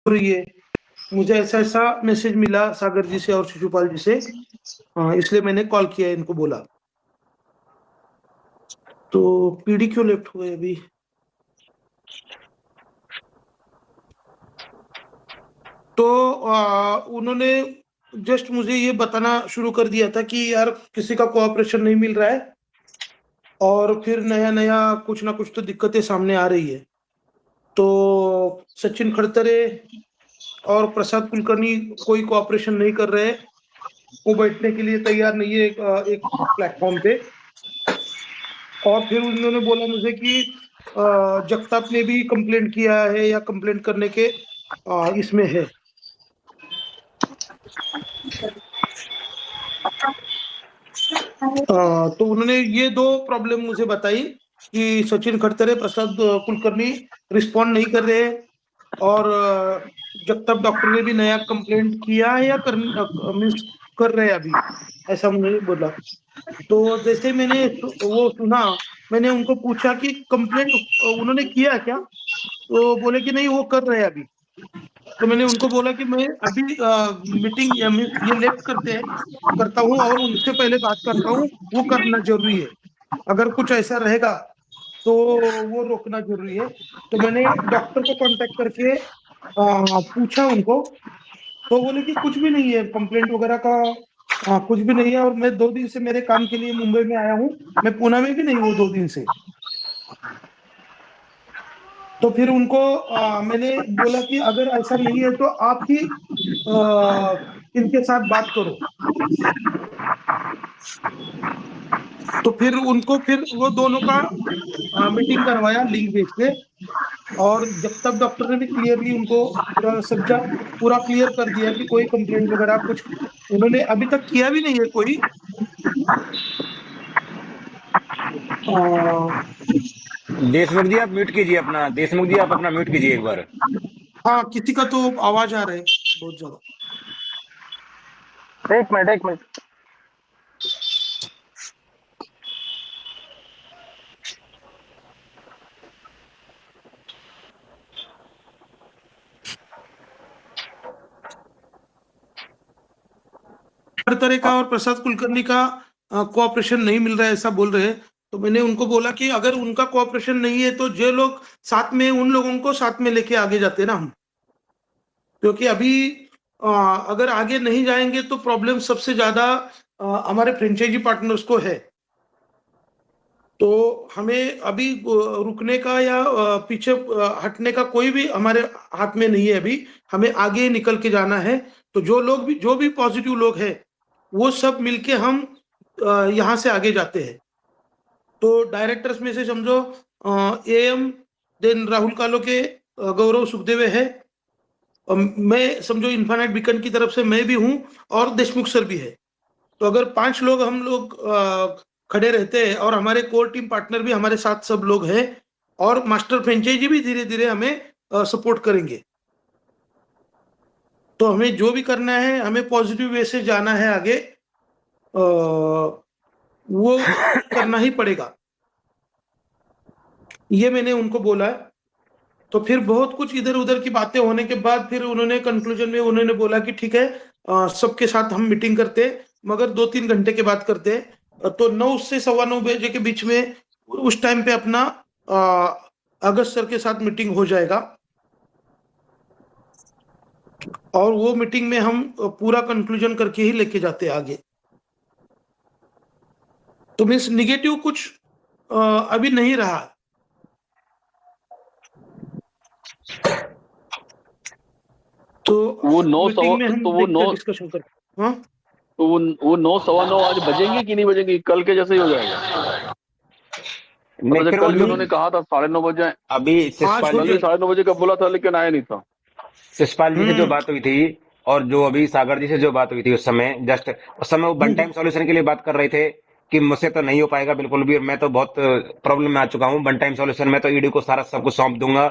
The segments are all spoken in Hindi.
रही है। मुझे ऐसा ऐसा मैसेज मिला सागर जी से और शिशुपाल जी से, इसलिए मैंने कॉल किया, इनको बोला। तो पीडी क्यों लेफ्ट हुए अभी? तो उन्होंने जस्ट मुझे ये बताना शुरू कर दिया था कि यार किसी का कोऑपरेशन नहीं मिल रहा है, और फिर नया नया कुछ ना कुछ तो दिक्कतें सामने आ रही है। तो सचिन खड़तरे और प्रसाद कुलकर्णी कोई कोऑपरेशन नहीं कर रहे, वो बैठने के लिए तैयार नहीं है एक प्लेटफॉर्म पे। और फिर उन्होंने बोला मुझे कि जगताप ने भी कंप्लेंट किया है या कंप्लेंट करने के इसमें है। तो उन्होंने ये दो प्रॉब्लम मुझे बताई कि सचिन खड़तरे, प्रसाद कुलकर्णी रिस्पॉन्ड नहीं कर रहे, और जगताप डॉक्टर ने भी नया कंप्लेंट किया है या मीन्स कर रहे हैं अभी, ऐसा मुझे बोला। तो जैसे मैंने वो सुना, मैंने उनको पूछा कि कंप्लेंट उन्होंने किया क्या, तो बोले कि नहीं वो कर रहे हैं अभी। तो मैंने उनको बोला कि मैं अभी मीटिंग या ये लेफ्ट करता हूँ और उनसे पहले बात करता हूँ, वो करना जरूरी है। अगर कुछ ऐसा रहेगा तो वो रोकना जरूरी है। तो मैंने डॉक्टर को कांटेक्ट करके पूछा उनको, तो बोले कि कुछ भी नहीं है, कंप्लेंट वगैरह का कुछ भी नहीं है, और मैं 2 दिन से मेरे काम के लिए मुंबई में आया हूँ, मैं पुणे में भी नहीं हूँ 2 दिन से। तो फिर उनको मैंने बोला कि अगर ऐसा नहीं है तो आप ही इनके साथ बात करो। तो फिर वो दोनों का मीटिंग करवाया लिंक भेज के, और जब तक डॉक्टर ने भी क्लियरली उनको पूरा सब्जेक्ट पूरा क्लियर कर दिया कि कोई कंप्लेंट वगैरह कुछ उन्होंने अभी तक किया भी नहीं है कोई। अ, देशमुख जी आप म्यूट कीजिए अपना, देशमुख जी आप अपना म्यूट कीजिए एक बार। हाँ, किसी का तो आवाज आ रहा है बहुत ज्यादा। एक मिनट एक मिनट। हर तरह का और प्रसाद कुलकर्णी का कोऑपरेशन नहीं मिल रहा है ऐसा बोल रहे हैं। तो मैंने उनको बोला कि अगर उनका कोऑपरेशन नहीं है तो जो लोग साथ में, उन लोगों को साथ में लेके आगे जाते हैं ना हम, क्योंकि अभी अगर आगे नहीं जाएंगे तो प्रॉब्लम सबसे ज्यादा हमारे फ्रेंचाइजी पार्टनर्स को है। तो हमें अभी रुकने का या पीछे हटने का कोई भी हमारे हाथ में नहीं है। अभी हमें आगे निकल के जाना है। तो जो भी पॉजिटिव लोग हैं वो सब मिलके हम यहाँ से आगे जाते हैं। तो डायरेक्टर्स में से समझो एएम, देन राहुल कालोके, गौरव सुखदेवे है, मैं समझो इन्फानाइट बीकन की तरफ से मैं भी हूँ, और देशमुख सर भी है। तो अगर 5 लोग हम लोग खड़े रहते हैं, और हमारे कोर टीम पार्टनर भी हमारे साथ सब लोग हैं, और मास्टर फ्रेंचाइजी भी धीरे धीरे हमें सपोर्ट करेंगे, तो हमें जो भी करना है, हमें पॉजिटिव वे से जाना है आगे, वो करना ही पड़ेगा। ये मैंने उनको बोला है। तो फिर बहुत कुछ इधर उधर की बातें होने के बाद फिर उन्होंने कंक्लूजन में उन्होंने बोला कि ठीक है, सबके साथ हम मीटिंग करते हैं, मगर 2-3 घंटे के बाद करते हैं। तो 9 से 9:15 बजे के बीच में उस टाइम पे अपना अगस्त सर के साथ मीटिंग हो जाएगा, और वो मीटिंग में हम पूरा कंक्लूजन करके ही लेके जाते हैं आगे। तो मीन्स निगेटिव कुछ अभी नहीं रहा। तो वो नौ सवा मीटिंग में हम तो वो देखते नौ हैं, डिस्कशन करते हैं। हाँ, तो वो 9 सवा 9 आज बजेंगे कि नहीं बजेंगे, कल के जैसे ही हो जाएगा? नहीं मतलब फिर वो कल भी जो उन्होंने कहा था 9:30 बजे आए। अभी आज शिषपाल हो कल भी जी, जाएगा। 9:30 का बोला था लेकिन आया नहीं था। शिषपाल जी से जो हम्म। बात हुई थी, और जो अभी सागर जी से जो बात हुई थी, उस समय वो वन हम्म। टाइम सॉल्यूशन के लिए बात कर रहे थे कि मुझसे तो नहीं हो पाएगा बिल्कुल भी, और मैं तो बहुत प्रॉब्लम में आ चुका हूँ, वन टाइम सॉल्यूशन में तो ईडी को सारा सब कुछ सौंप दूंगा।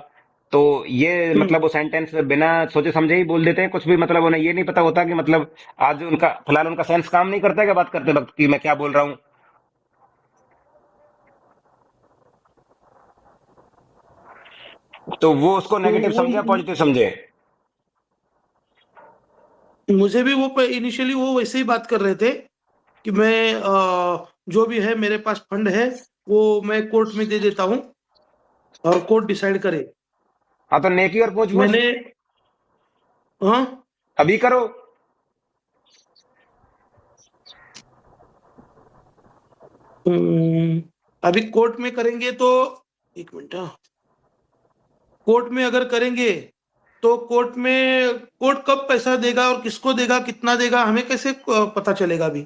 तो ये हम्म। मतलब वो सेंटेंस बिना सोचे समझे ही बोल देते हैं कुछ भी, मतलब उन्हें ये नहीं पता होता कि मतलब आज उनका फिलहाल उनका सेंस काम नहीं करता है क्या बात करते वक्त कि मैं क्या बोल रहा हूँ। तो वो उसको तो नेगेटिव वो समझे या पॉजिटिव समझे। मुझे भी वो इनिशियली वो वैसे ही बात कर रहे थे कि मैं जो भी है मेरे पास फंड है वो मैं कोर्ट में दे देता हूँ और कोर्ट डिसाइड करे। हाँ तो नेकी और पूछ पूछ मैंने हाँ अभी करो। अभी कोर्ट में करेंगे तो एक मिनट, हाँ, कोर्ट में अगर करेंगे तो कोर्ट कब पैसा देगा और किसको देगा कितना देगा हमें कैसे पता चलेगा अभी?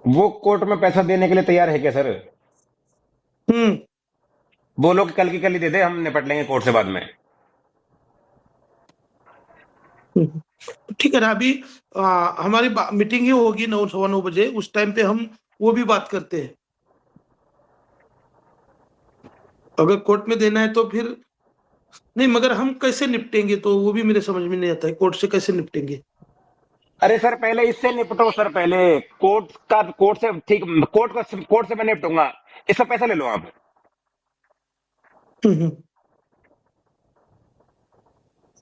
वो कोर्ट में पैसा देने के लिए तैयार है क्या सर? हम्म बोलो कि कल की कल ही दे दे, हम निपट लेंगे कोर्ट से बाद में। हम्म। तो ठीक है ना, अभी हमारी मीटिंग ही होगी 9 सवा 9 बजे, उस टाइम पे हम वो भी बात करते हैं। अगर कोर्ट में देना है तो फिर नहीं, मगर हम कैसे निपटेंगे तो वो भी मेरे समझ में नहीं आता है, कोर्ट से कैसे निपटेंगे? अरे सर पहले इससे निपटो सर, पहले कोर्ट से ठीक, कोर्ट से मैं निपटूंगा, इसका पैसा ले लो आप। हम्म,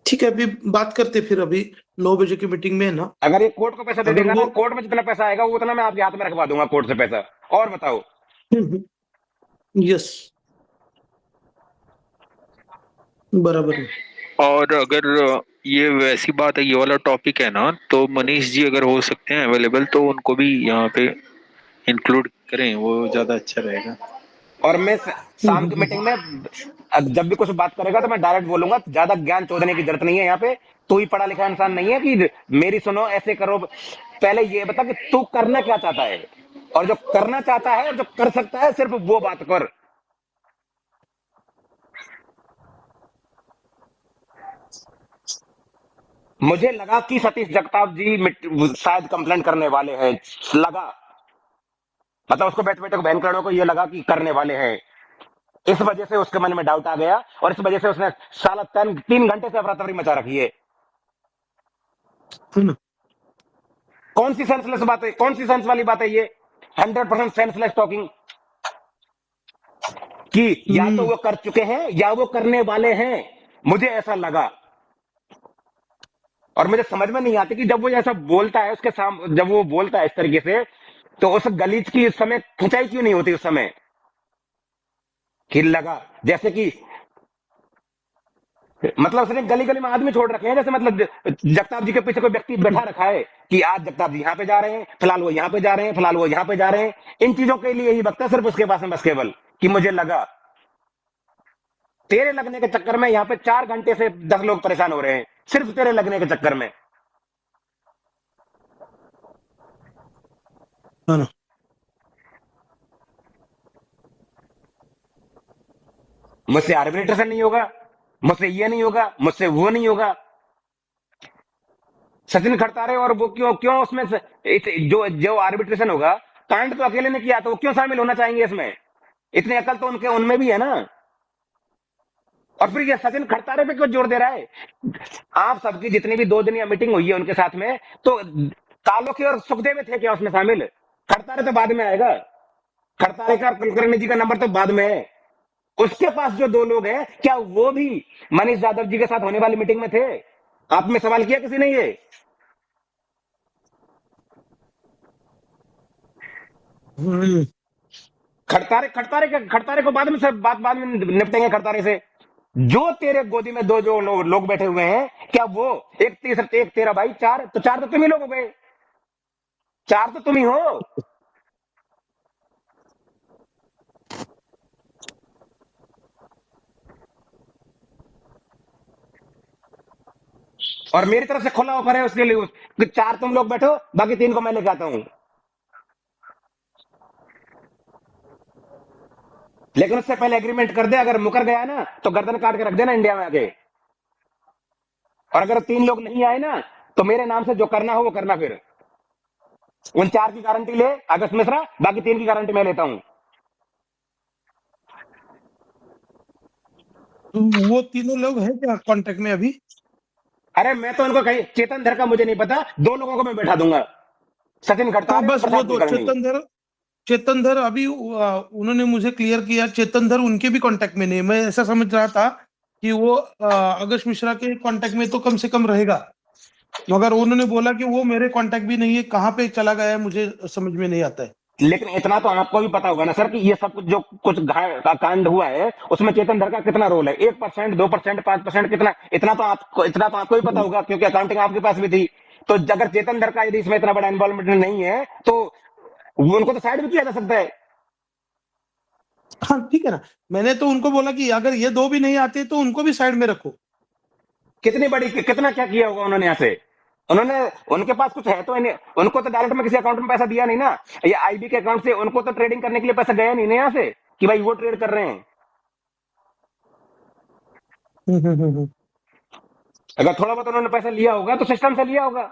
ठीक है, अभी बात करते फिर, अभी 9 बजे की मीटिंग में है ना। अगर ये कोर्ट को पैसा दे अगर देगा वो ना, कोर्ट में जितना पैसा आएगा वो उतना मैं आपके हाथ में रखवा दूंगा कोर्ट से पैसा। और बताओ। यस, बराबर है। और अगर ये वैसी बात है, ये वाला टॉपिक है ना, तो मनीष जी अगर हो सकते हैं अवेलेबल तो उनको भी यहाँ पे इंक्लूड करें, वो ज्यादा अच्छा रहेगा। और मैं शाम की मीटिंग में जब भी कुछ बात करेगा तो मैं डायरेक्ट बोलूंगा, ज्यादा ज्ञान चोदने की जरूरत नहीं है यहाँ पे। तू ही पढ़ा लिखा इंसान नहीं है कि मेरी सुनो ऐसे करो। पहले ये बता कि तू करना क्या चाहता है, और जो करना चाहता है और जो कर सकता है सिर्फ वो बात कर। मुझे लगा कि सतीश जगताप जी शायद कंप्लेंट करने वाले हैं, लगा, मतलब उसको बैठे बैठे बहन करोड़ों को ये लगा कि करने वाले हैं। इस वजह से उसके मन में डाउट आ गया और इस वजह से उसने साला 3 घंटे से अफरा तफरी मचा रखी है। है ना? कौन सी सेंसलेस बात है, कौन सी सेंस वाली बात है ये? 100% सेंसलेस टॉकिंग, कि या तो वो कर चुके हैं या वो करने वाले हैं, मुझे ऐसा लगा। और मुझे समझ में नहीं आती कि जब वो ऐसा बोलता है उसके सामने, जब वो बोलता है इस तरीके से, तो उस गलीच की उस समय खिंचाई क्यों नहीं होती उस समय? कि लगा जैसे कि मतलब उसने गली गली में आदमी छोड़ रखे हैं, जैसे मतलब जगताप जी के पीछे कोई व्यक्ति बैठा रखा है कि आज जगताप जी यहाँ पे जा रहे हैं, फिलहाल वो यहाँ पे जा रहे हैं, फिलहाल वो यहाँ पे जा रहे हैं। इन चीजों के लिए ही वक्त है सिर्फ उसके पास में, बस केवल कि मुझे लगा। तेरे लगने के चक्कर में यहाँ पे 4 घंटे से 10 लोग परेशान हो रहे हैं, सिर्फ तेरे लगने के चक्कर में। है ना? मुझसे आर्बिट्रेशन नहीं होगा, मुझसे ये नहीं होगा, मुझसे वो नहीं होगा। सचिन खड़तारे और वो क्यों क्यों उसमें जो जो आर्बिट्रेशन होगा, कांड तो अकेले ने किया, तो वो क्यों शामिल होना चाहेंगे इसमें? इतनी अकल तो उनके उनमें भी है ना। और फिर ये सचिन खड़तारे पे क्यों जोर दे रहा है? आप सबकी जितनी भी 2 दिन मीटिंग हुई है उनके साथ में, तो तालुकी और सुखदेव थे क्या उसमें शामिल? खड़तारे तो बाद में आएगा, खड़तारे का कुलकर्णी जी का नंबर तो बाद में है। उसके पास जो 2 लोग हैं, क्या वो भी मनीष यादव जी के साथ होने वाली मीटिंग में थे? आप में सवाल किया किसी ने ये? हम्म, खड़तारे को बाद में सब बात बाद में निपटेंगे खड़तारे से। जो तेरे गोदी में 2 जो लोग बैठे हुए हैं, क्या वो एक तेरा भाई, 4 तो 4 तो तुम ही लोग हो गए, 4 तो तुम ही हो। और मेरी तरफ से खुला ऑफर है उसके लिए कि 4 तुम लोग बैठो, बाकी 3 को मैं लेके आता हूं। लेकिन उससे पहले एग्रीमेंट कर दे, अगर मुकर गया ना तो गर्दन काट के रख देना इंडिया में आके। और अगर 3 लोग नहीं आए ना, तो मेरे नाम से जो करना हो वो करना। फिर उन 4 की गारंटी ले अगस्त मिश्रा, बाकी 3 की गारंटी मैं लेता हूं। वो तीनों लोग हैं क्या कांटेक्ट में अभी? अरे मैं तो उनको कहीं, चेतन धर का मुझे नहीं पता, 2 लोगों को मैं बैठा दूंगा, सचिन हाँ, खड़तारे और बस वो प्रसाद दो, कुलकर्णी। चेतनधर अभी उन्होंने मुझे क्लियर किया, चेतनधर उनके भी कांटेक्ट में नहीं है। मैं ऐसा समझ रहा था कि वो अगस्त मिश्रा के कांटेक्ट में तो कम से कम रहेगा। मगर उन्होंने बोला कि वो मेरे कांटेक्ट भी नहीं है, कहाँ पे चला गया है मुझे समझ में नहीं आता है। लेकिन इतना तो आपको भी पता होगा ना सर कि ये सब कुछ जो कुछ कांड हुआ है उसमें चेतन धर का कितना रोल है? 1%, 2%, 5%, कितना? इतना तो आपको भी पता होगा, क्योंकि अकाउंटिंग आपके पास भी थी। तो अगर चेतन धर का यदि इसमें इतना बड़ा इन्वॉल्वमेंट नहीं है तो उनको तो साइड भी किया जा सकता है। हाँ ठीक है ना, मैंने तो उनको बोला कि अगर ये दो भी नहीं आते तो उनको भी साइड में रखो। कितना क्या किया होगा उन्होंने यहाँ से? उन्होंने, उनके पास कुछ है तो इन्हें, उनको तो डायरेक्ट में किसी अकाउंट में पैसा दिया नहीं ना, या आईबी के अकाउंट से उनको तो ट्रेडिंग करने के लिए पैसा गया नहीं ना यहाँ से कि भाई वो ट्रेड कर रहे हैं। अगर थोड़ा बहुत उन्होंने पैसा लिया होगा तो सिस्टम से लिया होगा।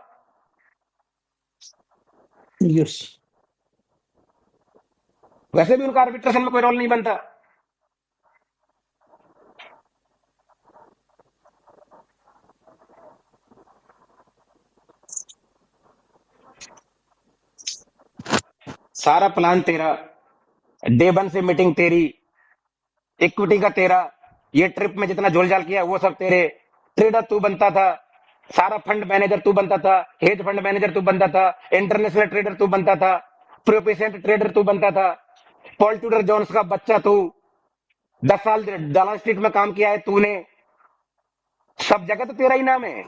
यस। वैसे भी उनका आर्बिट्रेशन में कोई रोल नहीं बनता। सारा प्लान तेरा, डे 1 से मीटिंग तेरी, इक्विटी का तेरा, ये ट्रिप में जितना झोलझाल किया वो सब तेरे, ट्रेडर तू बनता था, सारा फंड मैनेजर तू बनता था, हेज फंड मैनेजर तू बनता था, इंटरनेशनल ट्रेडर तू बनता था, प्रोफेशनल ट्रेडर तू बनता था, पॉल ट्यूडर जोन्स का बच्चा तू, 10 साल डॉलर स्ट्रीट में काम किया है तूने, सब जगह तो तेरा ही नाम है।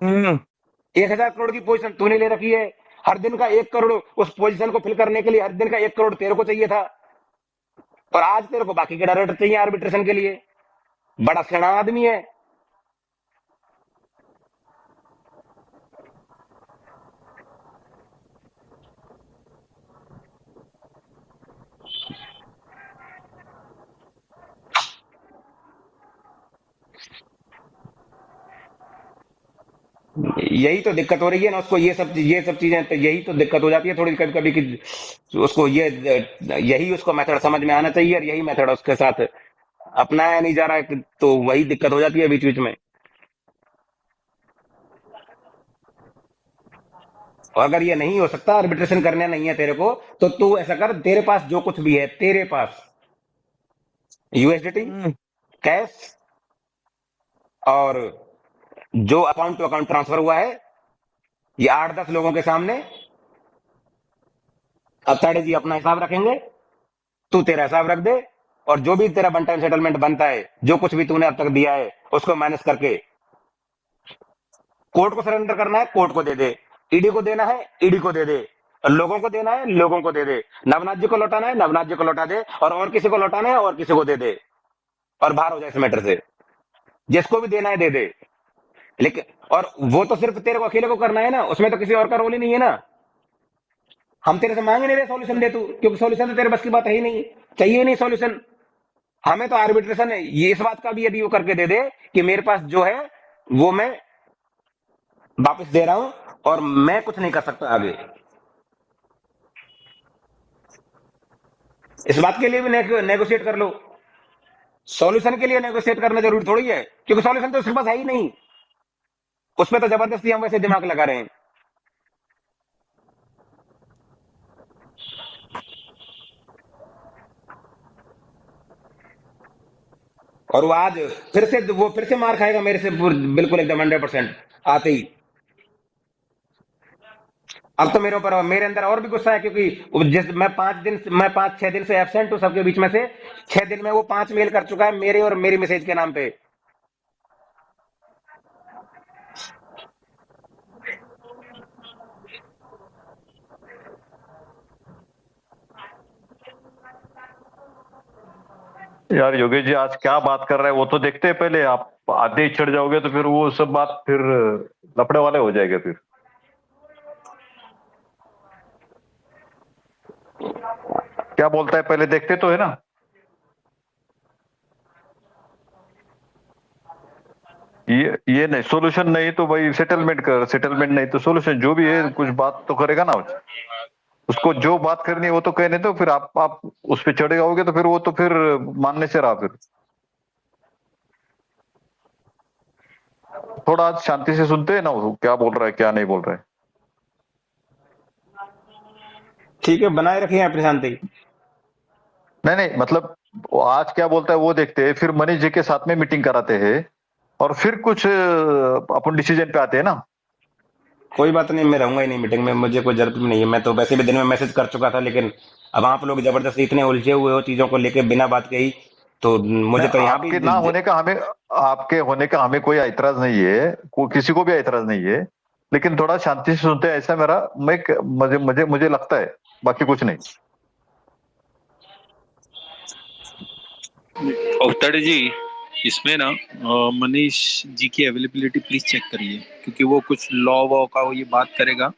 1000 करोड़ की पोजीशन तूने ले रखी है, हर दिन का 1 करोड़ उस पोजीशन को फिल करने के लिए, हर दिन का 1 करोड़ तेरे को चाहिए था, और आज तेरे को बाकी के डायरेक्टर चाहिए आर्बिट्रेशन के लिए। बड़ा सियाना आदमी है। यही तो दिक्कत हो रही है ना उसको, ये सब चीजें, तो यही तो दिक्कत हो जाती है थोड़ी कभी कभी कि उसको ये, यही उसको मेथड समझ में आना चाहिए, और यही मेथड उसके साथ अपनाया नहीं जा रहा है, तो वही दिक्कत हो जाती है बीच बीच में। और अगर ये नहीं हो सकता, आर्बिट्रेशन करने नहीं है तेरे को, तो तू ऐसा कर, तेरे पास जो कुछ भी है, तेरे पास यूएसडीटी कैश, और जो अकाउंट टू अकाउंट ट्रांसफर हुआ है, ये 8-10 लोगों के सामने अताड़े जी अपना हिसाब रखेंगे, तू तेरा हिसाब रख दे, और जो भी तेरा वन टाइम सेटलमेंट बनता है, जो कुछ भी तूने अब तक दिया है, उसको मैनेज करके कोर्ट को सरेंडर करना है, कोर्ट को दे दे, ईडी को देना है, ईडी को दे दे, लोगों को देना है, लोगों को दे दे, नवनाथ जी को लौटाना है, नवनाथ जी को लौटा दे, और किसी को लौटाना है, और किसी को दे दे, और बाहर हो जाए इस मैटर से। जिसको भी देना है दे दे, लेकिन और वो तो सिर्फ तेरे को अकेले को करना है ना, उसमें तो किसी और का रोल ही नहीं है ना। हम तेरे से मांग नहीं रहे सॉल्यूशन दे तू, क्योंकि सॉल्यूशन तो तेरे बस की बात है ही नहीं, चाहिए ही नहीं सॉल्यूशन। हमें तो आर्बिट्रेशन है, ये इस बात का भी यदि वो करके दे दे कि मेरे पास जो है वो मैं वापस दे रहा हूं, और मैं कुछ नहीं कर सकता आगे। इस बात के लिए भी नेगोशिएट कर लो। सॉल्यूशन के लिए नेगोशिएट करना जरूरी थोड़ी है, क्योंकि सॉल्यूशन तो उसके पास है ही नहीं, उसमें तो जबरदस्ती हम वैसे दिमाग लगा रहे हैं। और वो आज फिर से मार खाएगा मेरे से, बिल्कुल एकदम 100% आते ही। अब तो मेरे ऊपर, मेरे अंदर और भी गुस्सा है, क्योंकि मैं 5-6 दिन से एब्सेंट हूं सबके बीच में से, 6 दिन में वो 5 मेल कर चुका है मेरे और मेरी मैसेज के नाम पे। यार योगेश जी आज क्या बात कर रहे हैं वो तो देखते हैं पहले। आप आधे ही चढ़ जाओगे तो फिर वो सब बात फिर लफड़े वाले हो जाएगा। फिर क्या बोलता है पहले देखते तो है ना। ये नहीं, सॉल्यूशन नहीं तो भाई सेटलमेंट कर, सेटलमेंट नहीं तो सॉल्यूशन, जो भी है कुछ बात तो करेगा ना। उसको जो बात करनी है वो तो कहने दो, फिर आप उस पर चढ़े जाओगे तो फिर वो तो फिर मानने से रहा। फिर थोड़ा आज शांति से सुनते हैं ना वो क्या बोल रहा है क्या नहीं बोल रहा है। ठीक है, बनाए रखिए अपनी शांति। नहीं मतलब वो आज क्या बोलता है वो देखते हैं, फिर मनीष जी के साथ में मीटिंग कराते हैं और फिर कुछ अपन डिसीजन पे आते हैं ना। कोई बात नहीं, मैं रहूंगा ही नहीं मीटिंग में, मुझे कोई जरूरत भी नहीं है। मैं तो वैसे भी दिन में मैसेज कर चुका था, लेकिन अब आप लोग जबरदस्ती इतने उलझे हुए हो चीजों को लेके बिना बात के ही, तो मुझे तो यहाँ भी आपके ना होने का हमें, आपके होने का हमें कोई ऐतराज नहीं है, किसी को भी ऐतराज नहीं है, लेकिन थोड़ा शांति से सुनते हैं, ऐसा मेरा मुझे मुझे मुझे लगता है, बाकी कुछ नहीं। अवताड़े जी, इसमें ना मनीष जी की अवेलेबिलिटी प्लीज चेक करिए, क्योंकि वो कुछ लॉ वॉ का वो ये बात करेगा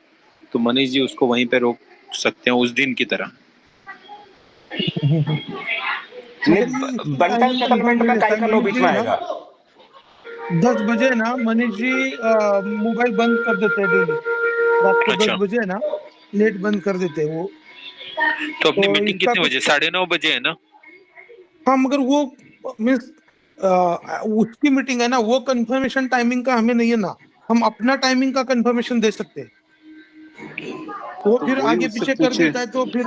तो मनीष जी उसको वहीं पे रोक सकते हैं उस दिन की तरह। नहीं, बंडल सेटलमेंट का काय का लो बीच में आएगा। 10 बजे ना मनीष जी मोबाइल बंद कर देते हैं डेली, रात को 10 अच्छा, बजे है ना नेट बंद कर देते हैं वो। तो अपनी तो मीटिंग इसका कितने कुछ, बजे? 9:30 बजे है ना? हाँ मगर वो मीन्स उसकी मीटिंग है ना, वो कंफर्मेशन टाइमिंग का हमें नहीं है ना, हम अपना टाइमिंग का कंफर्मेशन दे सकते हैं। वो तो फिर वही आगे उससे पीछे कर पूछे। देता है तो फिर